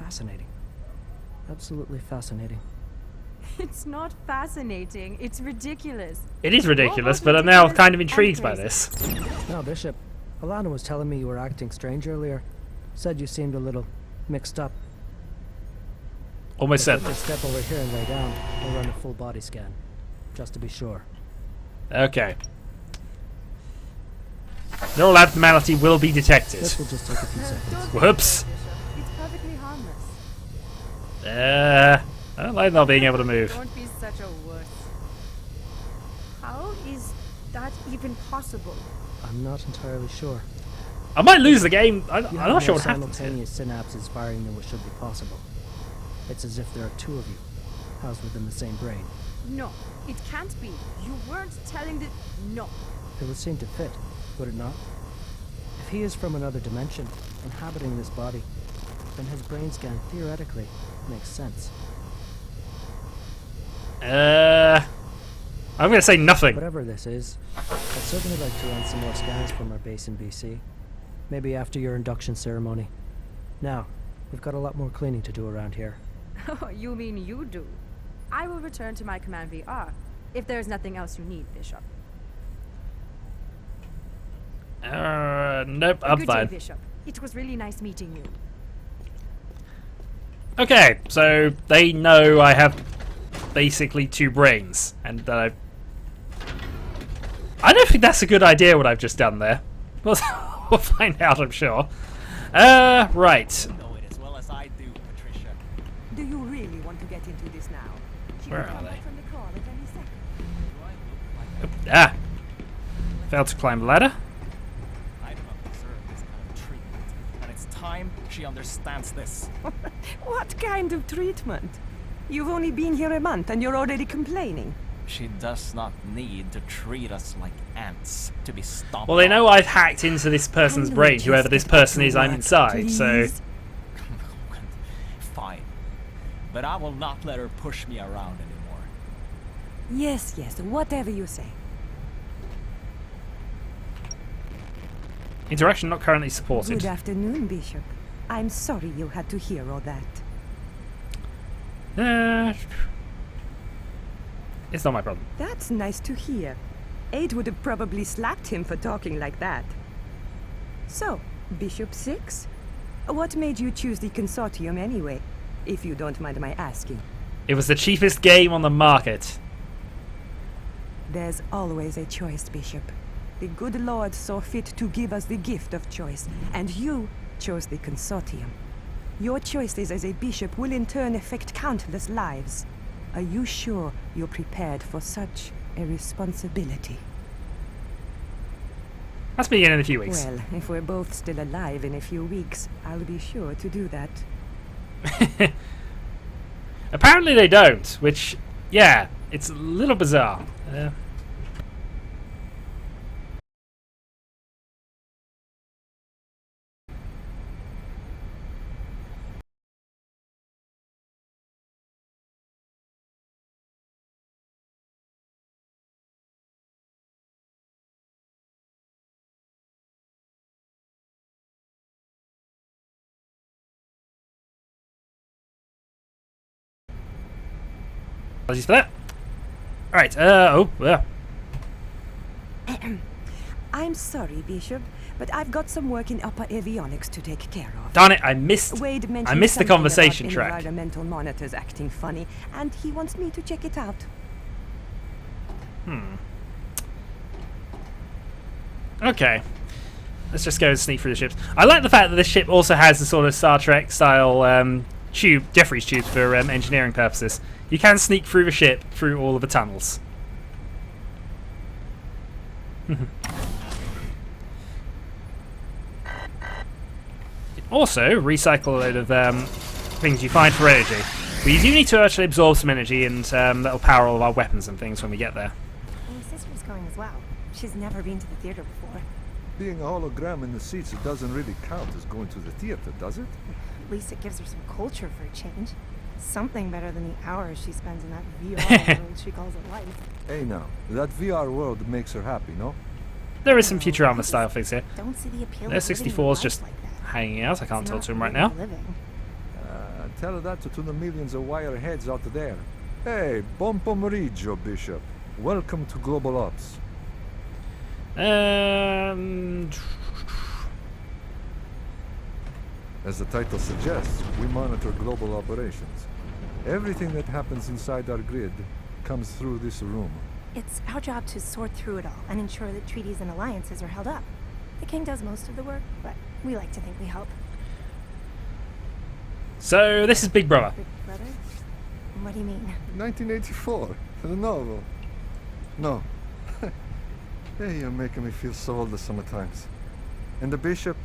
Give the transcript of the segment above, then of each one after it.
Fascinating. Absolutely fascinating. It's not fascinating, it's ridiculous. It is ridiculous, but I'm now kind of intrigued by this. No, Bishop. Alana was telling me you were acting strange earlier. Said you seemed a little mixed up. Almost certainly. Step over here and lay down. We'll run a full body scan, just to be sure. Okay. Neural abnormality will be detected. This will just take a few seconds. Whoops. It's perfectly harmless. I don't like not being able to move. Don't be such a wuss. How is that even possible? I'm not entirely sure. I might lose the game. I'm You not have sure more what happens here. simultaneous synapses firing than what should be possible. It's as if there are two of you, housed within the same brain. No, it can't be. You weren't telling the... No. It would seem to fit, would it not? If he is from another dimension, inhabiting this body, then his brain scan theoretically makes sense. I'm going to say nothing. Whatever this is, I'd certainly like to run some more scans from our base in BC. Maybe after your induction ceremony. Now, we've got a lot more cleaning to do around here. Oh, you mean you do? I will return to my command VR, if there's nothing else you need, Bishop. Nope, I'm Good day, fine. Bishop. It was really nice meeting you. Okay, so they know I have basically two brains, and that I don't think that's a good idea what I've just done there. We'll find out, I'm sure. Right. You know it as well as I do, Patricia. Do you really want to get into this now? She Where could are come they? back from the call at any second. Do I look like Failed to climb the ladder. I do not deserve this kind of treatment? And it's time she understands this. What kind of treatment? You've only been here a month and you're already complaining. She does not need to treat us like ants to be stopped. Well, they know I've hacked into this person's Can we brain, just whoever this get back person to is I'm work, inside, so... please? Fine. But I will not let her push me around anymore. Yes, yes, whatever you say. Interaction not currently supported. Good afternoon, Bishop. I'm sorry you had to hear all that. It's not my problem. That's nice to hear. Aid would have probably slapped him for talking like that. So, Bishop 6? What made you choose the Consortium anyway, if you don't mind my asking? It was the cheapest game on the market. There's always a choice, Bishop. The good Lord saw fit to give us the gift of choice, and you chose the Consortium. Your choices as a bishop will in turn affect countless lives. Are you sure you're prepared for such a responsibility? That's begin in a few weeks. Well, if we're both still alive in a few weeks, I'll be sure to do that. Apparently they don't, which, yeah, it's a little bizarre. Apologies for that. Alright, I'm sorry, Bishop, but I've got some work in upper avionics to take care of. darn it, I missed Wade the mentioned something conversation about track. environmental monitors acting funny, and he wants me to check it out. Okay. Let's just go and sneak through the ships. I like the fact that this ship also has the sort of Star Trek style tube, Jeffries tubes for engineering purposes. You can sneak through the ship through all of the tunnels. Also, recycle a load of things you find for energy. We do need to actually absorb some energy, and that'll power all of our weapons and things when we get there. My sister's going as well. She's never been to the theater before. Being a hologram in the seats, it doesn't really count as going to the theater, does it? At least it gives her some culture for a change. Something better than the hours she spends in that VR world she calls it life. Hey now, that VR world makes her happy, no? There is some Futurama style things here. Don't see the appeal There's of living your 64's life just like that. hanging out. I can't It's talk not to him right really now. living. tell that to the millions of wireheads out there. Hey, buon pomeriggio, Bishop. Welcome to Global Ops. As the title suggests, we monitor global operations. Everything that happens inside our grid comes through this room. It's our job to sort through it all and ensure that treaties and alliances are held up. The king does most of the work, but we like to think we help. So this is Big Brother. Big brother? What do you mean? 1984. No. No. Hey, you're making me feel so old sometimes. And the Bishop?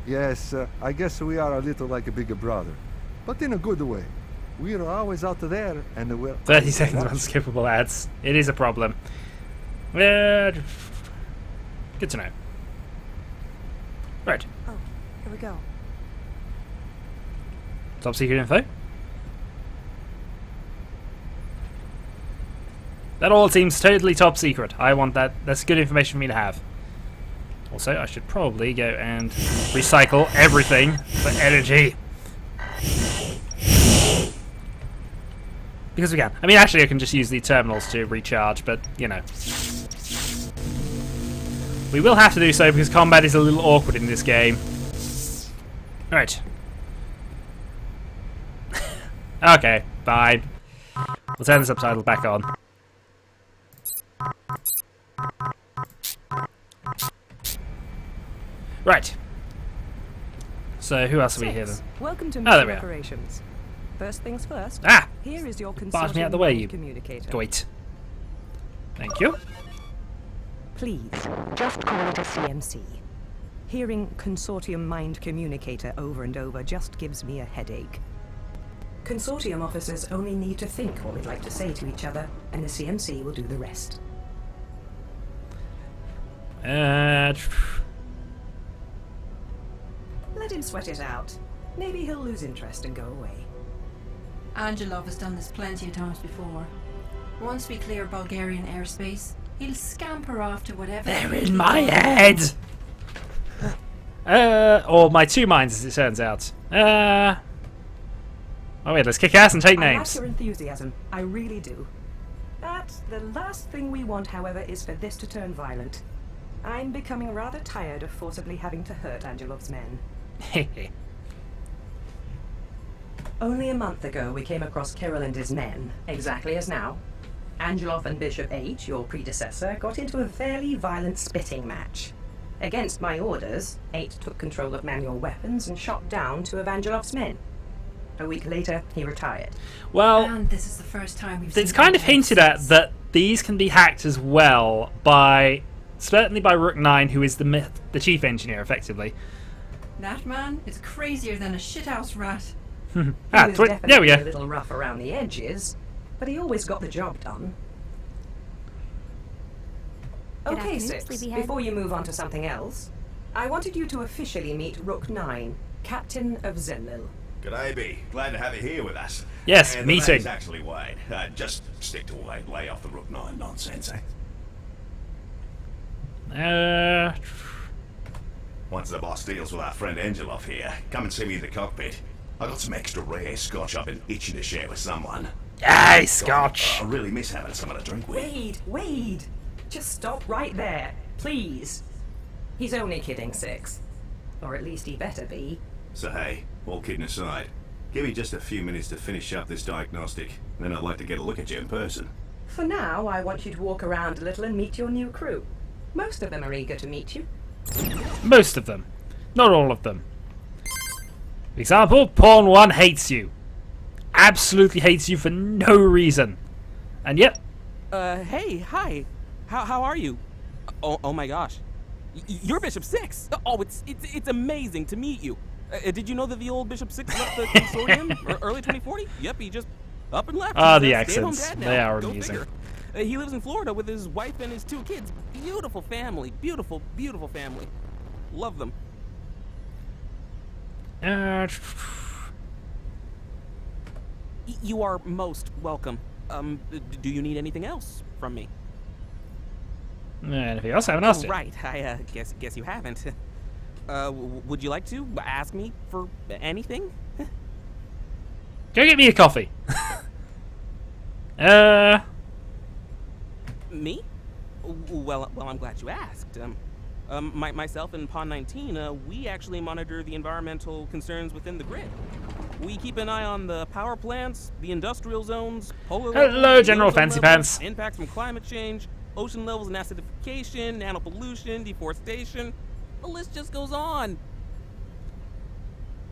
Yes, I guess we are a little like a bigger brother. But in a good way. We are always out there, and we're 30 seconds of unskippable ads. It is a problem. Good to know. Right. Oh, here we go. Top secret info. That all seems totally top secret. I want that. That's good information for me to have. Also, I should probably go and recycle everything for energy. Because we can. I mean, actually, I can just use the terminals to recharge, but, you know. We will have to do so because combat is a little awkward in this game. Alright. Okay, fine. We'll turn the subtitle back on. Right. So, who else are we here then? Welcome to there we are. operations. First things first. Ah! Here is your Barge me out the way, you communicator. Wait. Thank you. Please, just call it a CMC. Hearing Consortium Mind Communicator over and over just gives me a headache. Consortium officers only need to think what we'd like to say to each other, and the CMC will do the rest. Uh, Let him sweat it out. Maybe he'll lose interest and go away. Angelov has done this plenty of times before. Once we clear Bulgarian airspace, he'll scamper off to whatever. they're in my head! Or my two minds, as it turns out. Oh wait, let's kick ass and take I names. like your enthusiasm. I really do. But the last thing we want, however, is for this to turn violent. I'm becoming rather tired of forcibly having to hurt Angelov's men. Only a month ago, we came across Kirill and his men, exactly as now. Angelov and Bishop H, your predecessor, got into a fairly violent spitting match. Against my orders, 8 took control of manual weapons and shot down 2 of Angelov's men. A week later, he retired. Well, And this is the first time we've it's seen kind of him hinted at since. that these can be hacked as well by, certainly by Rook 9, who is the chief engineer, effectively. That man is crazier than a shithouse rat. He was There we definitely go. a little rough around the edges, but he always got the job done. Good Okay, afternoon, 6, sleepyhead. before you move on to something else, I wanted you to officially meet Rook 9, Captain of Zenlil. G'day, B. Glad to have you here with us. Yes, and me the too. name's actually Wade. Just stick to Wade. Lay off the Rook 9 nonsense, eh? Once the boss deals with our friend Angelov here, come and see me in the cockpit. I got some extra rare scotch I've been itching to share with someone. Yay, Scotch! I really miss having someone to drink with. Wade! Just stop right there, please. He's only kidding, 6. Or at least he better be. So hey, all kidding aside, give me just a few minutes to finish up this diagnostic, then I'd like to get a look at you in person. For now, I want you to walk around a little and meet your new crew. Most of them are eager to meet you. Most of them. Not all of them. For example, Pawn 1 hates you. Absolutely hates you for no reason. And yep. Hey, hi. How are you? Oh my gosh. You're Bishop 6. Oh, it's amazing to meet you. Did you know that the old Bishop 6 left the Consortium early 2040? Yep, he just up and left. Ah, He's the a stay-at-home accents. dad now. They are Go amusing. figure. He lives in Florida with his wife and his 2 kids. Beautiful family. Beautiful, beautiful family. Love them. You are most welcome. Do you need anything else from me? Anything else? I haven't asked Oh, it. right. I guess you haven't. Would you like to ask me for anything? Go get me a coffee. Me? Well, I'm glad you asked. Myself and Pawn 19, we actually monitor the environmental concerns within the grid. We keep an eye on the power plants, the industrial zones, polar Hello, levels, General ozone Fancy levels, Pants. impacts from climate change, ocean levels and acidification, nanopollution, deforestation. The list just goes on.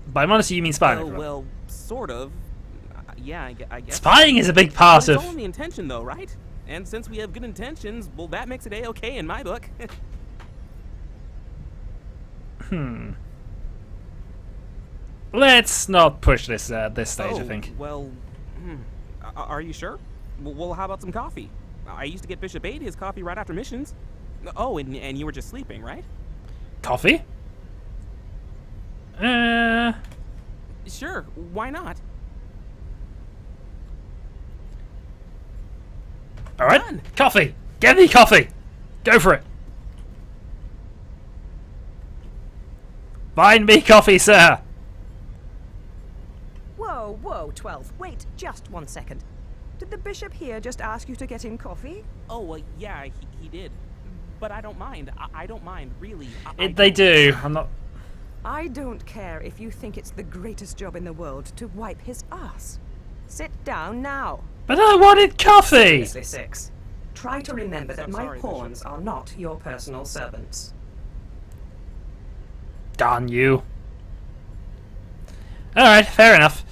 By modesty, you mean spying? Well, sort of. Yeah, I guess. Spying is a big part It's of. all in the intention, though, right? And since we have good intentions, well, that makes it A-okay in my book. Let's not push this at this stage, I think. Well, are you sure? Well, how about some coffee? I used to get Bishop 8 his coffee right after missions. Oh, and you were just sleeping, right? Coffee? Sure, why not? Alright, Done. coffee! Get me coffee! Go for it! Find me coffee, sir! Whoa, whoa, 12. Wait just 1 second. Did the bishop here just ask you to get him coffee? Oh, yeah, he did. But I don't mind. I don't mind, really. They do. I'm not. I don't care if you think it's the greatest job in the world to wipe his ass. Sit down now. But I wanted coffee! Seriously, 6. Try to remember that I'm my sorry, pawns are not your personal servants. Darn you. Alright, fair enough.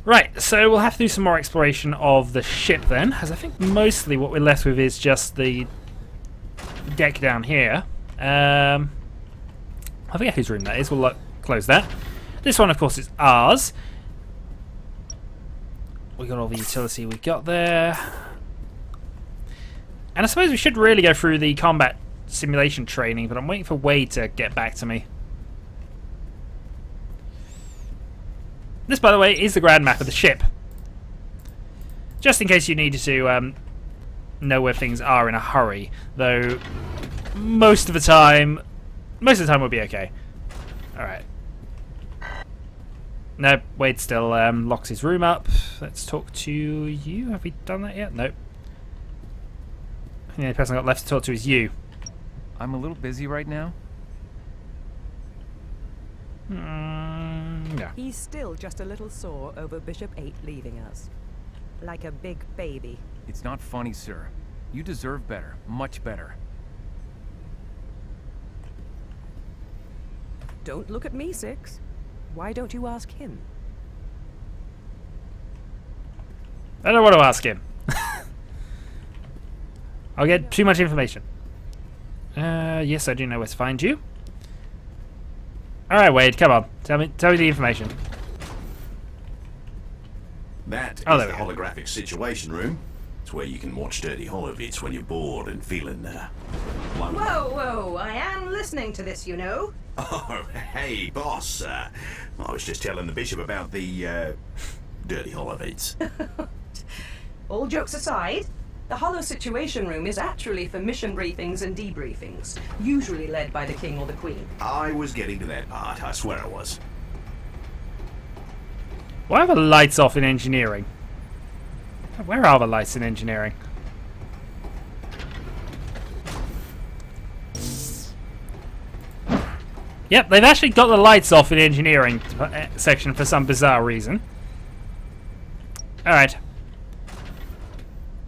Right, so we'll have to do some more exploration of the ship then, as I think mostly what we're left with is just the deck down here. I forget whose room that is, we'll close that. This one, of course, is ours. We got all the utility we got there. And I suppose we should really go through the combat simulation training, but I'm waiting for Wade to get back to me. This, by the way, is the ground map of the ship. Just in case you needed to know where things are in a hurry, though most of the time we'll be okay. Alright. No, Wade still locks his room up. Let's talk to you. Have we done that yet? Nope. The only person I've got left to talk to is you. I'm a little busy right now. Yeah. He's still just a little sore over Bishop 8 leaving us. Like a big baby. It's not funny, sir. You deserve better. Much better. Don't look at me, 6. Why don't you ask him? I don't want to ask him. I'll get too much information. Yes, I do know where to find you. Alright, Wade, come on. Tell me the information. That is there the we go. holographic situation room. It's where you can watch Dirty Holovitz when you're bored and feeling lonely. Whoa, I am listening to this, you know. Oh, hey, boss. I was just telling the bishop about the Dirty Holovitz. All jokes aside, the Hollow Situation Room is actually for mission briefings and debriefings, usually led by the King or the Queen. I was getting to that part, I swear I was. Why are the lights off in engineering? Where are the lights in engineering? Yep, they've actually got the lights off in engineering section for some bizarre reason. Alright.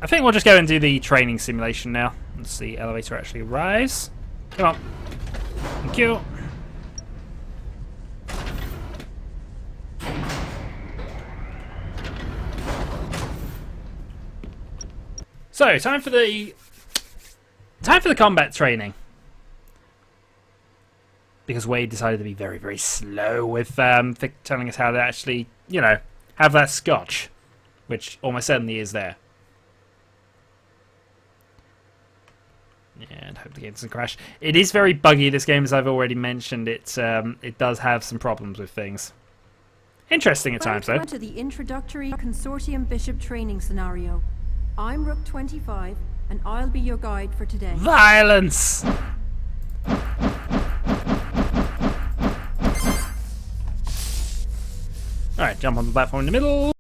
I think we'll just go and do the training simulation now. Let's see, elevator actually rise. Come on. Thank you. So, time for the combat training. Because Wade decided to be very, very slow with telling us how to actually, you know, have that scotch, which almost certainly is there. And hope the game doesn't crash. It is very buggy, this game, as I've already mentioned. It does have some problems with things. Interesting at times, though. Welcome to the introductory Consortium Bishop training scenario. I'm Rook 25, and I'll be your guide for today. Violence! Alright, jump on the platform in the middle.